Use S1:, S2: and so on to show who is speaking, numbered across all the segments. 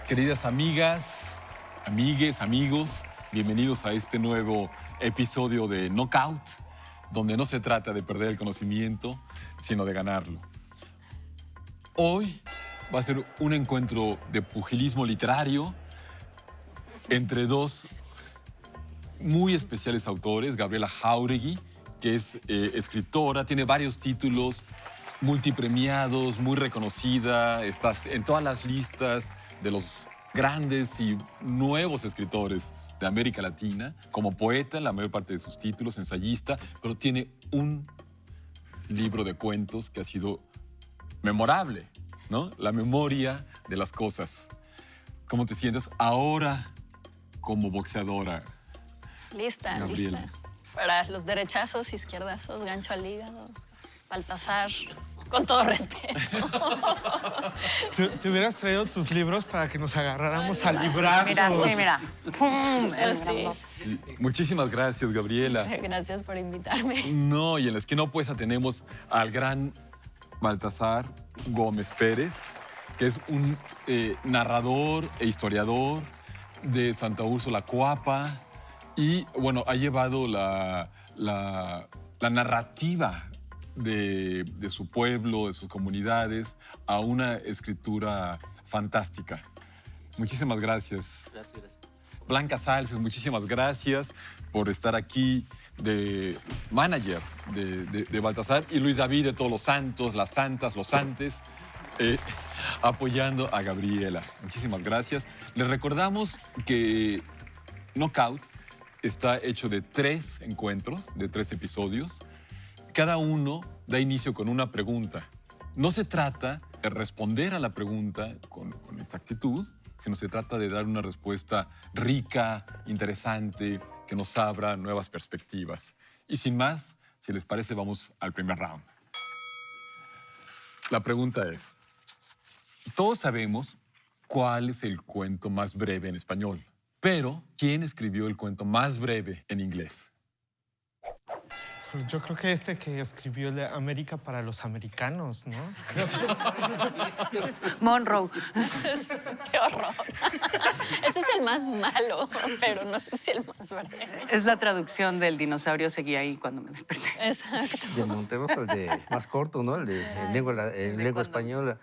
S1: Queridas amigas, amigues, amigos, bienvenidos a este nuevo episodio de Knockout, donde no se trata de perder el conocimiento, sino de ganarlo. Hoy va a ser un encuentro de pugilismo literario entre dos muy especiales autores, Gabriela Jáuregui, que es escritora, tiene varios títulos multipremiados, muy reconocida, está en todas las listas de los grandes y nuevos escritores de América Latina, como poeta en la mayor parte de sus títulos, ensayista, pero tiene un libro de cuentos que ha sido memorable, ¿no? La memoria de las cosas. ¿Cómo te sientes ahora como boxeadora?
S2: Lista,
S1: Gabriela.
S2: lista. Para los derechazos, izquierdazos, gancho al hígado, Baltasar, con todo respeto.
S3: Te hubieras traído tus libros para que nos agarráramos a librazos.
S4: Mira, sí, mira. ¡Pum!
S2: Sí.
S1: Sí. Muchísimas gracias, Gabriela.
S2: Gracias por invitarme.
S1: No, y en la esquina opuesta tenemos al gran Baltasar Gómez Pérez, que es un narrador e historiador de Santa Úrsula Coapa y, bueno, ha llevado la narrativa de su pueblo, de sus comunidades, a una escritura fantástica. Muchísimas gracias.
S5: Gracias.
S1: Blanca Salces, muchísimas gracias por estar aquí de manager de Baltasar, y Luis David de todos los santos, las santas, los santes, apoyando a Gabriela. Muchísimas gracias. Les recordamos que Knockout está hecho de 3 encuentros, de 3 episodios. Cada uno da inicio con una pregunta. No se trata de responder a la pregunta con exactitud, sino se trata de dar una respuesta rica, interesante, que nos abra nuevas perspectivas. Y sin más, si les parece, vamos al primer round. La pregunta es, todos sabemos cuál es el cuento más breve en español, pero ¿quién escribió el cuento más breve en inglés?
S3: Yo creo que este que escribió de América para los americanos, ¿no?
S4: Monroe.
S2: Qué horror. Ese es el más malo, pero no sé si el más breve.
S4: Es la traducción del dinosaurio seguí ahí cuando me desperté.
S2: Exacto.
S5: De Monterroso, el de más corto, ¿no? El de lengua española.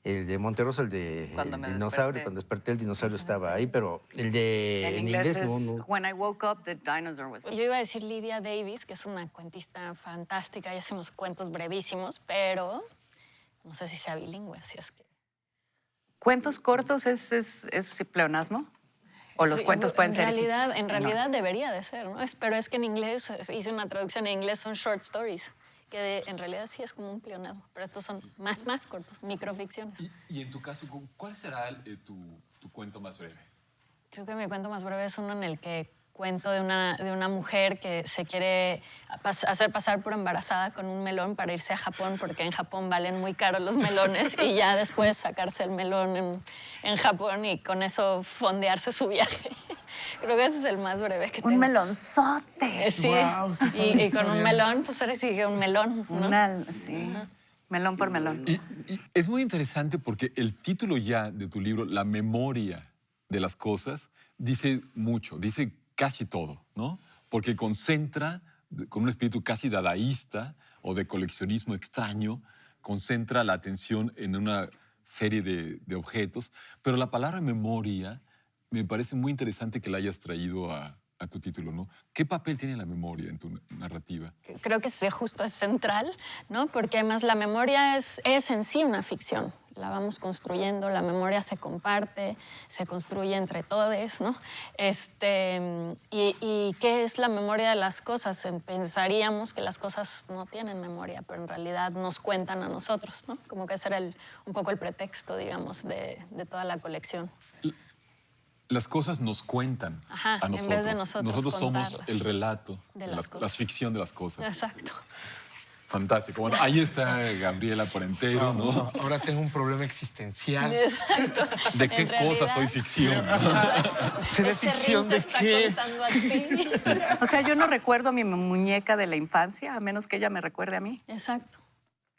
S5: El de Monterroso, el de
S4: Cuando me
S5: dinosaurio.
S4: desperté.
S5: Cuando desperté, el dinosaurio estaba ahí, pero el de
S4: En
S5: en
S4: inglés
S5: inglés
S4: es
S5: no.
S4: When I woke up, the dinosaur was...
S2: Yo iba a decir Lydia Davis, que es una cuentista fantástica y hacemos cuentos brevísimos, pero no sé si sea bilingüe, así es que...
S4: ¿Cuentos cortos es pleonasmo? ¿O los
S2: Sí,
S4: cuentos pueden ser...?
S2: En realidad
S4: No.
S2: debería de ser, ¿no? Pero es que en inglés, hice una traducción en inglés, son short stories, que en realidad sí es como un pleonasmo, pero estos son más cortos, microficciones.
S1: Y en tu caso, ¿cuál será tu cuento más breve?
S2: Creo que mi cuento más breve es uno en el que cuento de una mujer que se quiere hacer pasar por embarazada con un melón para irse a Japón, porque en Japón valen muy caros los melones, y ya después sacarse el melón en Japón y con eso fondearse su viaje. Creo que ese es el más breve que tengo.
S4: Un melonzote.
S2: Sí,
S3: Guau,
S2: y con un melón, pues ahora sigue un melón, ¿no?
S4: Sí. Melón por melón.
S1: Y es muy interesante porque el título ya de tu libro, La memoria de las cosas, dice mucho, dice casi todo, ¿no? Porque concentra, con un espíritu casi dadaísta o de coleccionismo extraño, concentra la atención en una serie de objetos, pero la palabra memoria me parece muy interesante que la hayas traído a tu título, ¿no? ¿Qué papel tiene la memoria en tu narrativa?
S2: Creo que ese justo es central, ¿no? Porque además la memoria es en sí una ficción. La vamos construyendo, la memoria se comparte, se construye entre todos, ¿no? ¿Y qué es la memoria de las cosas? Pensaríamos que las cosas no tienen memoria, pero en realidad nos cuentan a nosotros, ¿no? Como que ese era un poco el pretexto, digamos, de toda la colección.
S1: Las cosas nos cuentan
S2: Ajá,
S1: a nosotros.
S2: en vez de nosotros
S1: somos
S2: contarlas.
S1: el relato
S2: De
S1: de
S2: las cosas.
S1: la ficción de las cosas.
S2: Exacto.
S1: Fantástico. Bueno, ahí está Gabriela por entero, ¿no?
S3: Ahora tengo un problema existencial.
S2: Exacto.
S1: ¿De qué
S2: En
S1: cosa
S2: realidad,
S1: soy ficción?
S3: ¿Seré
S2: este
S3: ficción
S2: ring te
S3: de
S2: está
S3: qué?
S2: contando a ti.
S4: O sea, yo no recuerdo a mi muñeca de la infancia, a menos que ella me recuerde a mí.
S2: Exacto.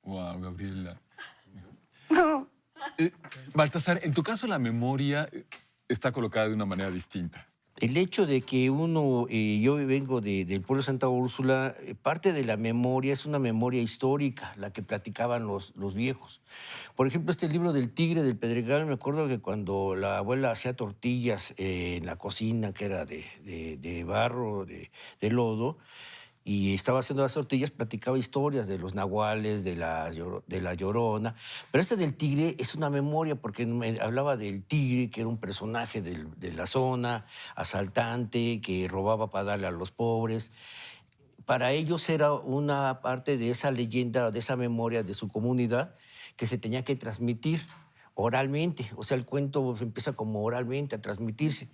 S1: Wow, Gabriela. Baltasar, en tu caso la memoria está colocada de una manera distinta.
S5: El hecho de que yo vengo del pueblo de Santa Úrsula, parte de la memoria es una memoria histórica, la que platicaban los viejos. Por ejemplo, este libro del Tigre del Pedregal, me acuerdo que cuando la abuela hacía tortillas en la cocina, que era de barro, de lodo, y estaba haciendo las tortillas, platicaba historias de los nahuales, de la Llorona. Pero este del tigre es una memoria porque me hablaba del tigre, que era un personaje de la zona, asaltante, que robaba para darle a los pobres. Para ellos era una parte de esa leyenda, de esa memoria de su comunidad que se tenía que transmitir oralmente. O sea, el cuento empieza como oralmente a transmitirse.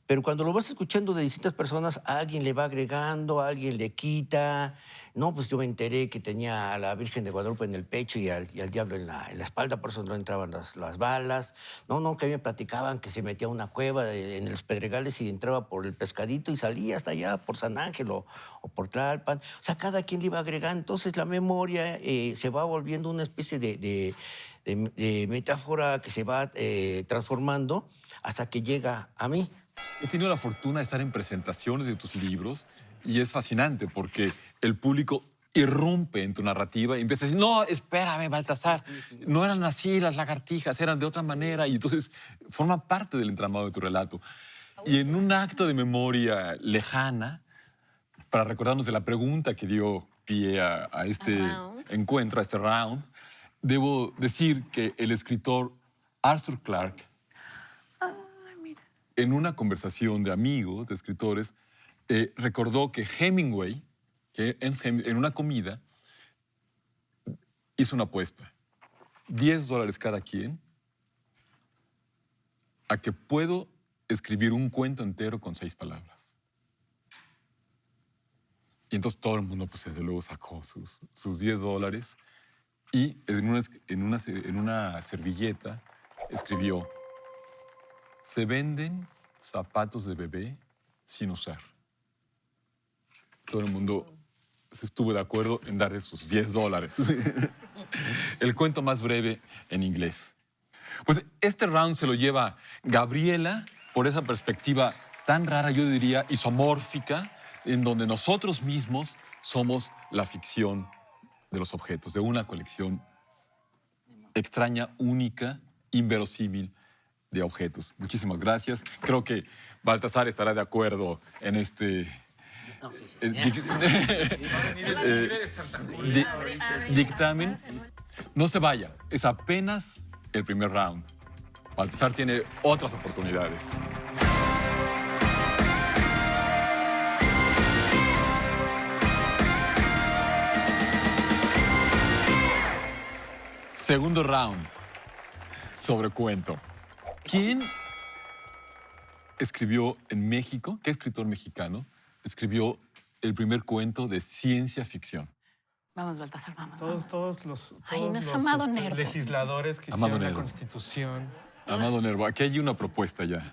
S5: Pero cuando lo vas escuchando de distintas personas, a alguien le va agregando, a alguien le quita. No, pues yo me enteré que tenía a la Virgen de Guadalupe en el pecho y al diablo en la espalda, por eso no entraban las balas. No, que a mí me platicaban que se metía a una cueva en los Pedregales y entraba por el pescadito y salía hasta allá, por San Ángel o por Tlalpan. O sea, cada quien le iba agregando. Entonces la memoria se va volviendo una especie de metáfora que se va transformando hasta que llega a mí.
S1: He tenido la fortuna de estar en presentaciones de tus libros y es fascinante porque el público irrumpe en tu narrativa y empieza a decir, no, espérame, Baltasar, no eran así las lagartijas, eran de otra manera, y entonces forma parte del entramado de tu relato. Y en un acto de memoria lejana, para recordarnos de la pregunta que dio pie a este encuentro, a este round, debo decir que el escritor Arthur Clarke, en una conversación de amigos, de escritores, recordó que Hemingway, que en una comida, hizo una apuesta. $10 cada quien a que puedo escribir un cuento entero con 6 palabras. Y entonces todo el mundo, pues desde luego, sacó sus $10 y en una servilleta escribió: se venden zapatos de bebé sin usar. Todo el mundo se estuvo de acuerdo en darle sus $10. El cuento más breve en inglés. Pues este round se lo lleva Gabriela por esa perspectiva tan rara, yo diría, isomórfica, en donde nosotros mismos somos la ficción de los objetos, de una colección extraña, única, inverosímil de objetos. Muchísimas gracias. Creo que Baltasar estará de acuerdo en este dictamen. No se vaya, es apenas el primer round. Baltasar tiene otras oportunidades. Segundo round, sobre cuento. ¿Quién escribió en México, qué escritor mexicano escribió el primer cuento de ciencia ficción?
S4: Vamos, Baltasar, vamos.
S3: Todos los
S2: Ay, no es Amado Nervo.
S3: legisladores que
S1: Amado
S3: hicieron la
S1: Nervo.
S3: Constitución.
S1: Amado Nervo, aquí hay una propuesta ya.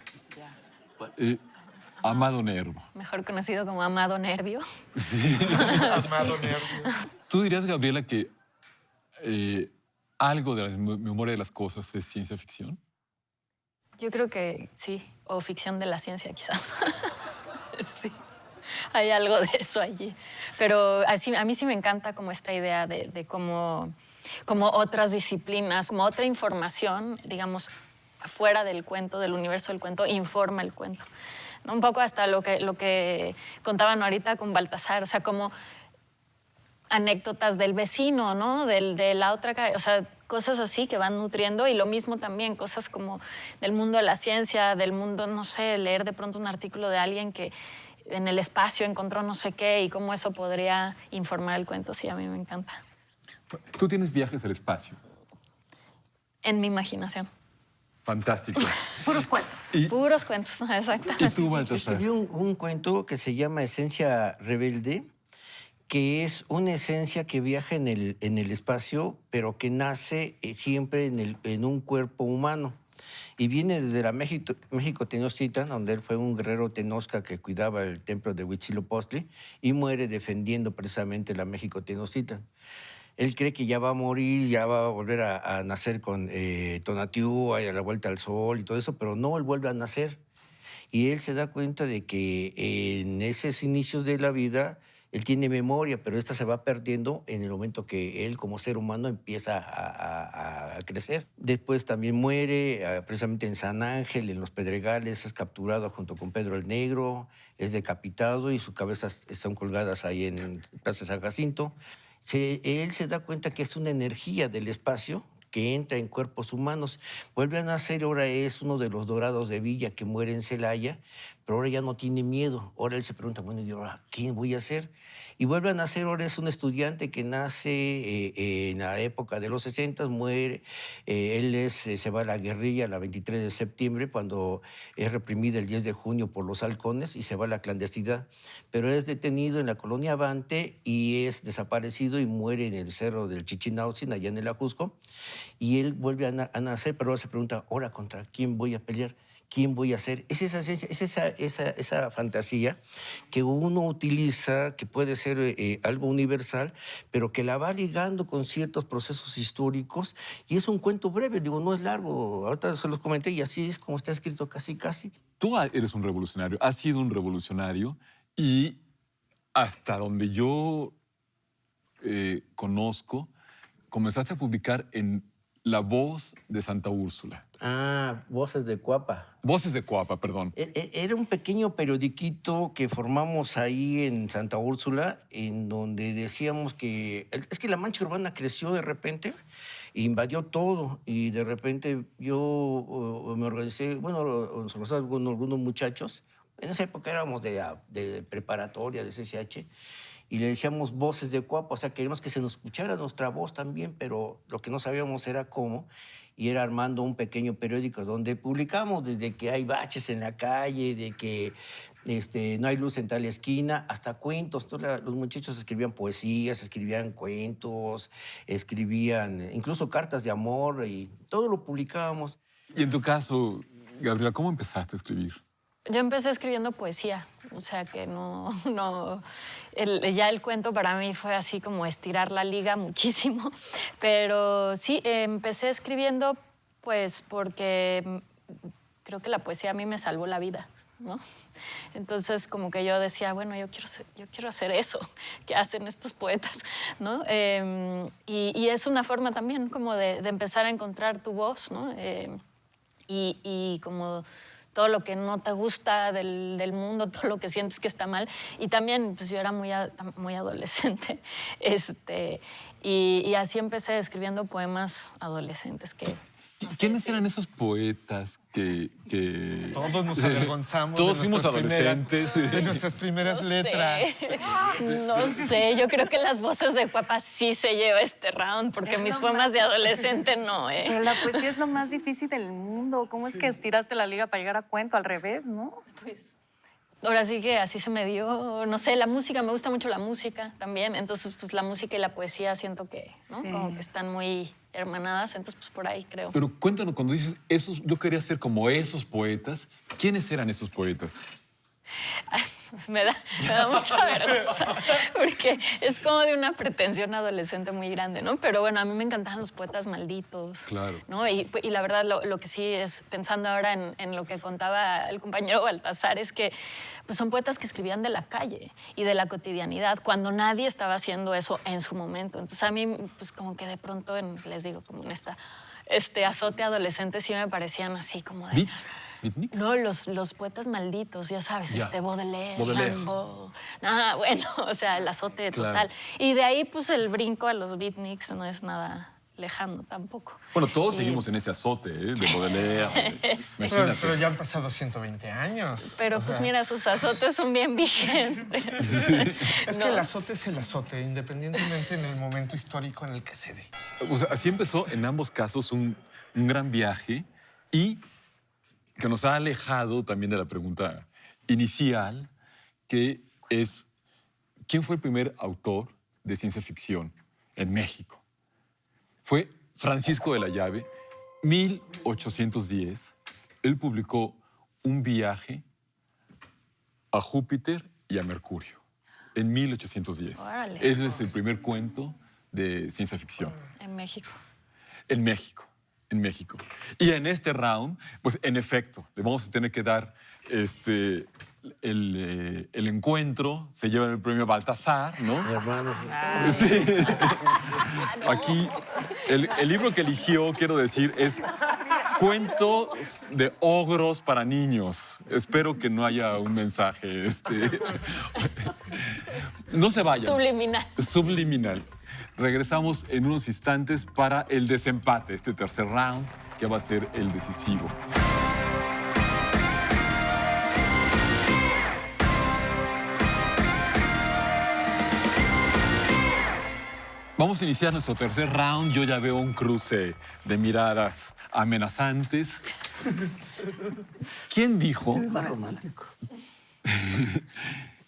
S1: Amado Nervo.
S2: Mejor conocido como Amado Nervio.
S3: Amado Nervo.
S1: ¿Tú dirías, Gabriela, que algo de la memoria de las cosas es ciencia ficción?
S2: Yo creo que sí, o ficción de la ciencia quizás. Sí, hay algo de eso allí. Pero a mí sí me encanta como esta idea de cómo otras disciplinas, como otra información, digamos, fuera del cuento, del universo del cuento, informa el cuento, ¿no? Un poco hasta lo que contaban ahorita con Baltasar, o sea, como anécdotas del vecino, ¿no? De la otra calle, o sea, cosas así que van nutriendo, y lo mismo también, cosas como del mundo de la ciencia, del mundo, no sé, leer de pronto un artículo de alguien que en el espacio encontró no sé qué y cómo eso podría informar el cuento. Sí, a mí me encanta.
S1: Tú tienes viajes al espacio.
S2: En mi imaginación.
S1: Fantástico.
S4: Puros cuentos.
S2: Puros cuentos,
S1: ¿Y
S2: exactamente.
S1: tú, Baltasar?
S5: Escribí un cuento que se llama Esencia Rebelde, que es una esencia que viaja en el espacio, pero que nace siempre en un cuerpo humano. Y viene desde la México Tenochtitlan, donde él fue un guerrero tenosca que cuidaba el templo de Huitzilopochtli y muere defendiendo precisamente la México Tenochtitlan. Él cree que ya va a morir, ya va a volver a nacer con Tonatiuh, a la vuelta al sol y todo eso, pero no, él vuelve a nacer. Y él se da cuenta de que en esos inicios de la vida él tiene memoria, pero esta se va perdiendo en el momento que él como ser humano empieza a crecer. Después también muere, precisamente en San Ángel, en los Pedregales, es capturado junto con Pedro el Negro, es decapitado y sus cabezas están colgadas ahí en Plaza San Jacinto. Él se da cuenta que es una energía del espacio que entra en cuerpos humanos. Vuelve a nacer, ahora es uno de los Dorados de Villa que muere en Celaya, pero ahora ya no tiene miedo. Ahora él se pregunta, bueno, ¿y ahora qué voy a hacer? Y vuelve a nacer, ahora es un estudiante que nace en la época de los 60, muere. Él se va a la guerrilla el 23 de septiembre, cuando es reprimida el 10 de junio por los halcones y se va a la clandestinidad. Pero es detenido en la colonia Avante y es desaparecido y muere en el cerro del Chichinautzin, allá en el Ajusco. Y él vuelve a nacer, pero ahora se pregunta, ¿ahora contra quién voy a pelear? ¿Quién voy a ser? Es esa fantasía que uno utiliza, que puede ser algo universal, pero que la va ligando con ciertos procesos históricos. Y es un cuento breve, digo, no es largo. Ahorita se los comenté y así es como está escrito casi.
S1: Tú eres un revolucionario, has sido un revolucionario y hasta donde yo conozco, comenzaste a publicar en La Voz de Santa Úrsula.
S5: Ah, Voces de Cuapa.
S1: Voces de Coapa, perdón.
S5: Era un pequeño periodiquito que formamos ahí en Santa Úrsula, en donde decíamos que... Es que la mancha urbana creció de repente, invadió todo, y de repente yo me organicé, bueno, nos organizamos con algunos muchachos, en esa época éramos de preparatoria, de CCH, y le decíamos Voces de Coapa, o sea, queríamos que se nos escuchara nuestra voz también, pero lo que no sabíamos era cómo, y era armando un pequeño periódico donde publicamos desde que hay baches en la calle, de que no hay luz en tal esquina, hasta cuentos. Los muchachos escribían poesías, escribían cuentos, escribían incluso cartas de amor y todo lo publicábamos.
S1: Y en tu caso, Gabriela, ¿cómo empezaste a escribir?
S2: Yo empecé escribiendo poesía, o sea que ya el cuento para mí fue así como estirar la liga muchísimo, pero sí, empecé escribiendo pues porque creo que la poesía a mí me salvó la vida, ¿no? Entonces como que yo decía, bueno, yo quiero hacer eso que hacen estos poetas, ¿no? Y es una forma también como de empezar a encontrar tu voz, ¿no? Y como todo lo que no te gusta del mundo, todo lo que sientes que está mal. Y también, pues yo era muy adolescente, y así empecé escribiendo poemas adolescentes que...
S1: ¿Quiénes eran esos poetas que...
S3: Todos nos avergonzamos.
S1: Todos
S3: de
S1: fuimos
S3: nuestras
S1: adolescentes.
S3: de nuestras primeras letras.
S2: No sé, yo creo que Las Voces de Cuapa sí se lleva este round, porque
S4: Es
S2: mis
S4: lo
S2: poemas
S4: más-
S2: de adolescente no,
S4: Pero la poesía es lo más difícil del mundo. ¿Cómo es que estiraste la liga para llegar a cuento? Al revés, ¿no?
S2: Pues, ahora sí que así se me dio, no sé, la música, me gusta mucho la música también, entonces pues la música y la poesía siento que, ¿no?
S4: Sí.
S2: Como que están muy hermanadas, entonces pues por ahí creo.
S1: Pero cuéntanos, cuando dices esos, yo quería ser como esos poetas, ¿quiénes eran esos poetas?
S2: Me da mucha vergüenza, porque es como de una pretensión adolescente muy grande, ¿no? Pero bueno, a mí me encantaban los poetas malditos.
S1: Claro.
S2: ¿No? Y la verdad, lo que sí es, pensando ahora en lo que contaba el compañero Baltasar, es que pues, son poetas que escribían de la calle y de la cotidianidad, cuando nadie estaba haciendo eso en su momento. Entonces a mí, pues como que de pronto, les digo, como en este azote adolescente, sí me parecían así como de...
S1: ¿Beatniks?
S2: No, los poetas malditos, ya sabes,
S1: Ya.
S2: Baudelaire,
S1: Baudelaire.
S2: Rimbaud. Nada, bueno, o sea, el azote
S1: Claro.
S2: total. Y de ahí, pues, el brinco a los beatniks no es nada lejano tampoco.
S1: Bueno, todos
S2: Y-
S1: seguimos en ese azote, ¿eh? De Baudelaire.
S3: Pero
S1: Imagínate.
S3: ya han pasado 120 años.
S2: Pero,
S3: O
S2: pues,
S3: sea,
S2: mira, sus azotes son bien vigentes.
S3: Es que
S2: No.
S3: el azote es el azote, independientemente en el momento histórico en el que se dé.
S1: O sea, así empezó en ambos casos un gran viaje y que nos ha alejado también de la pregunta inicial, que es, ¿quién fue el primer autor de ciencia ficción en México? Fue Francisco de la Llave, 1810. Él publicó Un viaje a Júpiter y a Mercurio, en 1810.
S2: Órale.
S1: Él es el primer cuento de ciencia ficción.
S2: En México.
S1: En México, en México. Y en este round, pues en efecto, le vamos a tener que dar el encuentro, se lleva el premio Baltasar, ¿no?
S5: Mi hermano.
S1: Sí. Aquí, el libro que eligió, quiero decir, es Cuentos de ogros para niños. Espero que no haya un mensaje. No se vayan.
S2: Subliminal.
S1: Subliminal. Regresamos en unos instantes para el desempate, este tercer round, que va a ser el decisivo. Vamos a iniciar nuestro tercer round. Yo ya veo un cruce de miradas amenazantes. ¿Quién dijo?
S5: Más romántico.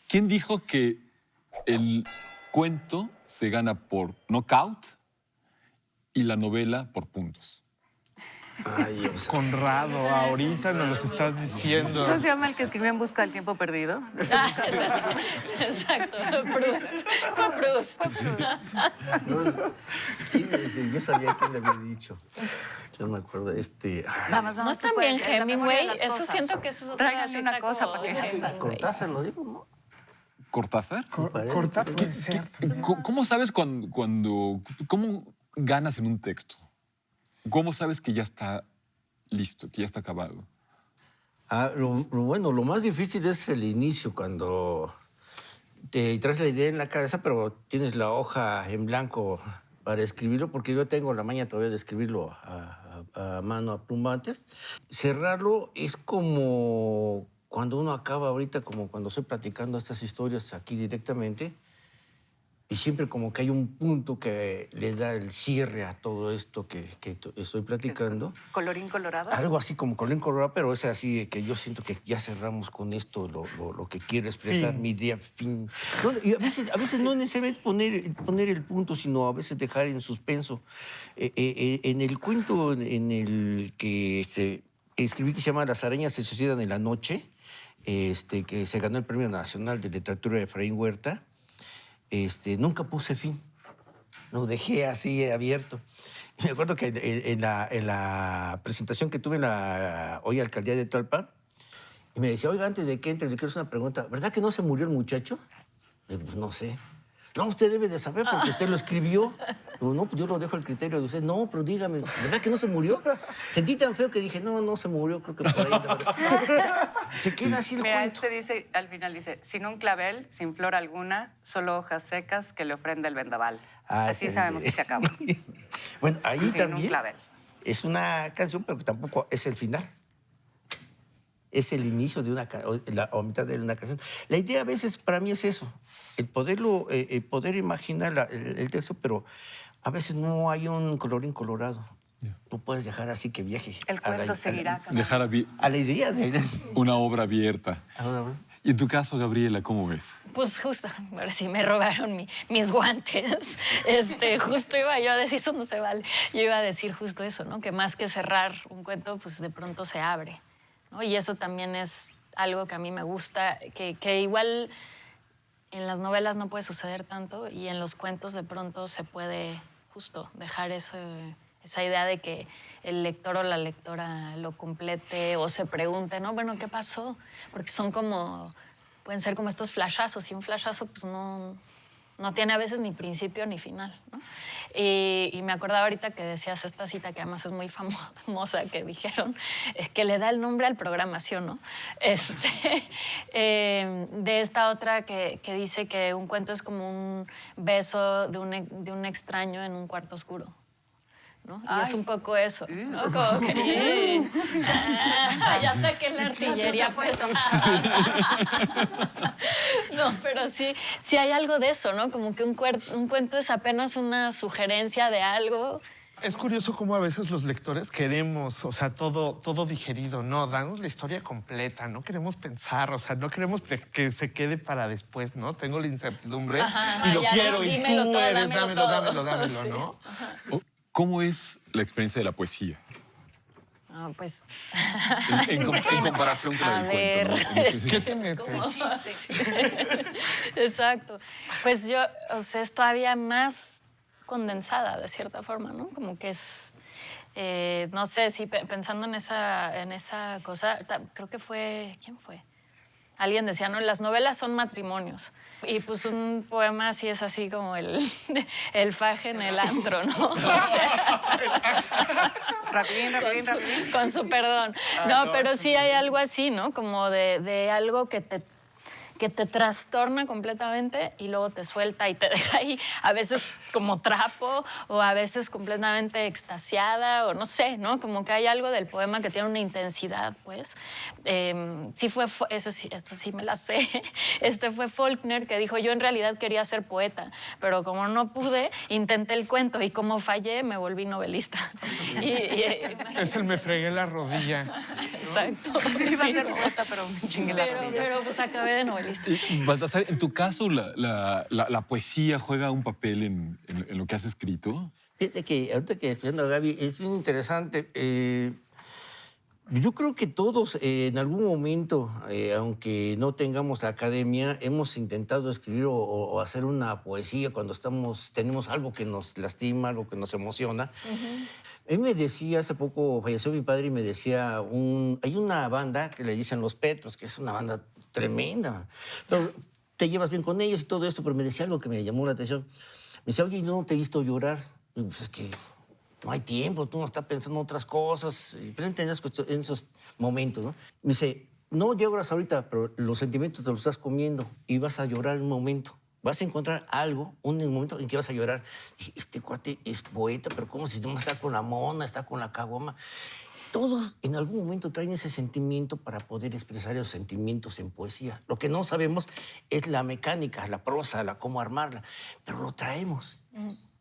S1: ¿Quién dijo que el cuento se gana por knockout y la novela por puntos?
S5: Ay, o sea,
S3: Conrado, ahorita nos los estás diciendo.
S4: ¿Cómo se llama el que escribió En busca del tiempo perdido?
S2: Exacto, Proust. Fue Proust.
S5: yo sabía quién le había dicho. Yo no me acuerdo.
S4: Vamos,
S2: ¿No es
S4: tú
S2: también
S4: puedes, la memoria de
S2: Hemingway?
S4: las
S2: Eso
S4: cosas.
S2: siento que eso es otra
S4: Tráiganle una
S2: cita
S4: cosa
S2: como
S4: para que...
S2: de Hemingway.
S5: Cortázar lo dijo, ¿no?
S1: ¿Cortázar?
S3: Corta, puede ser.
S1: ¿Cómo sabes cómo ganas en un texto? ¿Cómo sabes que ya está listo, que ya está acabado?
S5: Lo más difícil es el inicio, cuando te traes la idea en la cabeza, pero tienes la hoja en blanco para escribirlo, porque yo tengo la maña todavía de escribirlo a mano, a pluma antes. Cerrarlo es como cuando uno acaba ahorita, como cuando estoy platicando estas historias aquí directamente, y siempre como que hay un punto que le da el cierre a todo esto que estoy platicando.
S4: Colorín colorado.
S5: Algo así como colorín colorado, pero es así de que yo siento que ya cerramos con esto lo que quiero expresar,
S3: Fin.
S5: mi idea, fin. No, y a veces no necesariamente poner el punto, sino a veces dejar en suspenso. En el cuento en el que escribí, que se llama Las arañas se suicidan en la noche, que se ganó el Premio Nacional de Literatura de Efraín Huerta, nunca puse fin. Lo dejé así abierto. Y me acuerdo que en la presentación que tuve en la hoy alcaldía de Tlalpan, y me decía, oiga, antes de que entre, le quiero hacer una pregunta. ¿Verdad que no se murió el muchacho? Le digo, pues no sé. No, usted debe de saber porque usted lo escribió. Digo, no, pues yo lo dejo al criterio de usted. No, pero dígame, ¿verdad que no se murió? Sentí tan feo que dije, no se murió, creo que por ahí. O sea, se queda así el
S4: Mira,
S5: cuento.
S4: dice, al final dice, sin un clavel, sin flor alguna, solo hojas secas que le ofrenda el vendaval. Así
S5: sí.
S4: sabemos que se acaba.
S5: Bueno, ahí
S4: Sin un
S5: también
S4: clavel.
S5: es una canción, pero que tampoco es el final. Es el inicio de o mitad de una canción. La idea a veces para mí es eso, el poder imaginar el texto, pero a veces no hay un colorín colorado. No puedes dejar así que viaje.
S4: El cuento seguirá acabando.
S1: Dejar
S5: A la idea de...
S1: una obra abierta. Y en tu caso, Gabriela, ¿cómo ves?
S2: Pues justo, ahora sí me robaron mis guantes. Justo iba yo a decir, eso no se vale. Yo iba a decir justo eso, ¿no? Que más que cerrar un cuento, pues de pronto se abre, ¿no? Y eso también es algo que a mí me gusta, que igual en las novelas no puede suceder tanto y en los cuentos de pronto se puede justo dejar esa idea de que el lector o la lectora lo complete o se pregunte, ¿no? Bueno, ¿qué pasó? Porque pueden ser como estos flashazos y un flashazo pues no tiene a veces ni principio ni final, ¿no? Y me acordaba ahorita que decías esta cita que además es muy famosa que dijeron, que le da el nombre al programa, ¿sí o no? De esta otra que dice que un cuento es como un beso de un extraño en un cuarto oscuro, ¿no? Y es un poco eso, ¿no? Como que... ya saqué la artillería pesada. No, pero sí hay algo de eso, ¿no? Como que un cuento es apenas una sugerencia de algo.
S3: Es curioso cómo a veces los lectores queremos, o sea, todo digerido, ¿no? Danos la historia completa, no queremos pensar, o sea, no queremos que se quede para después, ¿no? Tengo la incertidumbre y lo
S2: ya,
S3: quiero y
S2: dímelo
S3: tú
S2: todo,
S3: eres,
S2: dámelo
S3: dámelo,
S2: todo. Sí.
S3: ¿no?
S1: ¿Cómo es la experiencia de la poesía?
S2: No, pues...
S1: En comparación con
S2: A
S1: el cuento, ¿no?
S3: ¿Qué te metes?
S2: Exacto. Pues yo, o sea, es todavía más condensada, de cierta forma, ¿no? Como que es... no sé, si pensando en esa cosa, creo que fue... ¿Quién fue? Alguien decía, no, las novelas son matrimonios. Y pues un poema así es así como el faje en el antro, ¿no? O sea,
S4: Rapidín.
S2: con su perdón. No, pero sí hay algo así, ¿no? Como de algo que te trastorna completamente y luego te suelta y te deja ahí a veces como trapo o a veces completamente extasiada o no sé, ¿no? Como que hay algo del poema que tiene una intensidad, pues. Sí fue, esto sí me la sé, fue Faulkner que dijo, yo en realidad quería ser poeta, pero como no pude, intenté el cuento y como fallé, me volví novelista.
S3: Es el me fregué la rodilla.
S2: Exacto.
S4: Iba a
S2: Sí,
S4: ser
S2: ¿no?
S4: poeta, pero me chingué la rodilla.
S2: Pero pues acabé de novelista.
S1: Baltasar, en tu caso, la poesía juega un papel en lo que has escrito.
S5: Fíjate que ahorita que escuchando a Gaby, es bien interesante. Yo creo que todos en algún momento, aunque no tengamos la academia, hemos intentado escribir o hacer una poesía cuando tenemos algo que nos lastima, algo que nos emociona. Él me decía, hace poco falleció mi padre y me decía, hay una banda que le dicen Los Petros, que es una banda tremenda. Pero te llevas bien con ellos y todo esto, pero me decía algo que me llamó la atención. Me decía, oye, no te he visto llorar. Y pues es que no hay tiempo, tú no estás pensando en otras cosas. Pero entendías en esos momentos, ¿no? Me dice, no lloras ahorita, pero los sentimientos te los estás comiendo y vas a llorar en un momento. Vas a encontrar algo, un momento en que vas a llorar. Dije, este cuate es poeta, pero ¿cómo si no está con la mona, está con la caguama? Todos en algún momento traen ese sentimiento para poder expresar esos sentimientos en poesía. Lo que no sabemos es la mecánica, la prosa, cómo armarla, pero lo traemos.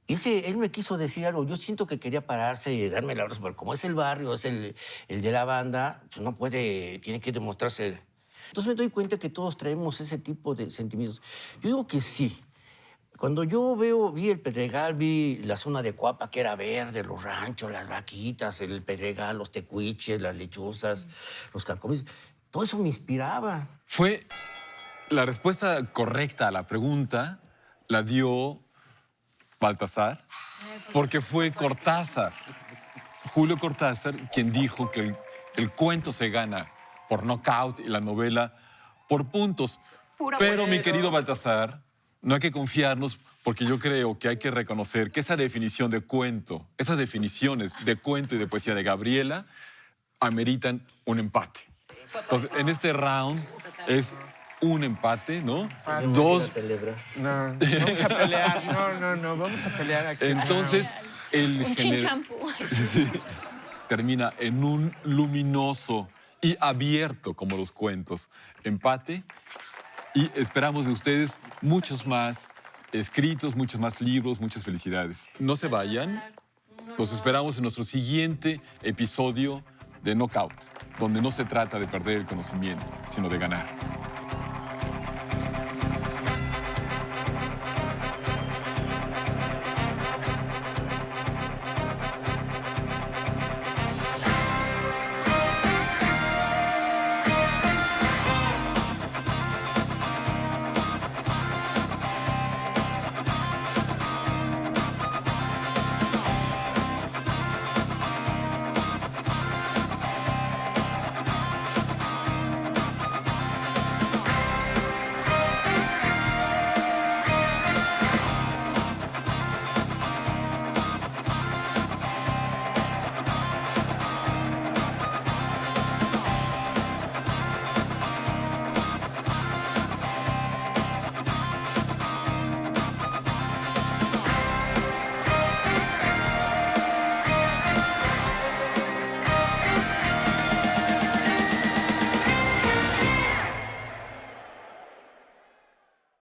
S5: Él me quiso decir algo. Yo siento que quería pararse y darme la razón, pero como es el barrio, es el de la banda, pues no puede, tiene que demostrarse. Entonces me doy cuenta que todos traemos ese tipo de sentimientos. Yo digo que sí. Cuando yo vi el Pedregal, vi la zona de Cuapa, que era verde, los ranchos, las vaquitas, el Pedregal, los tecuiches, las lechuzas, los cacomis, todo eso me inspiraba.
S1: Fue la respuesta correcta a la pregunta, la dio Baltasar, porque fue Cortázar, Julio Cortázar, quien dijo que el cuento se gana por nocaut y la novela por puntos. Pero, mi querido Baltasar, no hay que confiarnos porque yo creo que hay que reconocer que esa definición de cuento, esas definiciones de cuento y de poesía de Gabriela ameritan un empate. Entonces, en este round es un empate, ¿no?
S5: Dos. Celebrar.
S3: No, vamos a pelear. No, vamos a pelear aquí.
S1: Entonces,
S2: Un chinchampú.
S1: termina en un luminoso y abierto, como los cuentos, empate. Y esperamos de ustedes muchos más escritos, muchos más libros, muchas felicidades. No se vayan. Los esperamos en nuestro siguiente episodio de Knockout, donde no se trata de perder el conocimiento, sino de ganar.